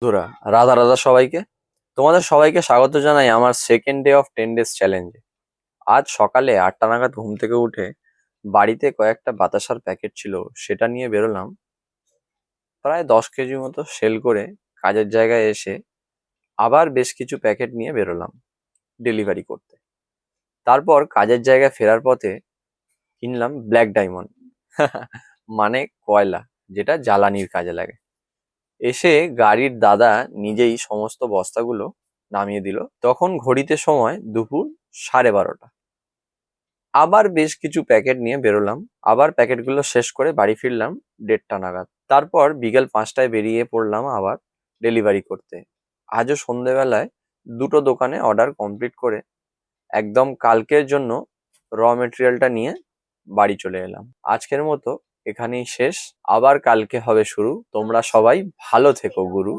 বন্ধুরা, রাধা রাধা সবাইকে। তোমাদের সবাইকে স্বাগত জানাই আমার সেকেন্ড ডে অফ 10 ডেজ চ্যালেঞ্জে। আজ সকালে 8টা নাগাদ ঘুম থেকে উঠে বাড়িতে কয়েকটা বাতাসার প্যাকেট ছিল, সেটা নিয়ে বেরোলাম। প্রায় 10 কেজি মতো সেল করে কাজের জায়গায় এসে আবার বেশ কিছু প্যাকেট নিয়ে বেরোলাম ডেলিভারি করতে। তারপর কাজের জায়গায় ফেরার পথে কিনলাম ব্ল্যাক ডায়মন্ড, মানে কয়লা, যেটা জ্বালানির কাজে লাগে। এসে গাড়ির দাদা নিজেই সমস্ত বস্তাগুলো নামিয়ে দিল। তখন ঘড়িতে সময় দুপুর 12:30। আবার বেশ কিছু প্যাকেট নিয়ে বেরোলাম। আবার প্যাকেটগুলো শেষ করে বাড়ি ফিরলাম 1:30 নাগাদ। তারপর বিকেল 5টায় বেরিয়ে পড়লাম আবার ডেলিভারি করতে। আজও সন্ধেবেলায় দুটো দোকানে অর্ডার কমপ্লিট করে একদম কালকের জন্য র মেটেরিয়ালটা নিয়ে বাড়ি চলে এলাম। আজকের মতো এখানেই শেষ। আবার কালকে হবে শুরু। তোমরা সবাই ভালো থেকো গুরু।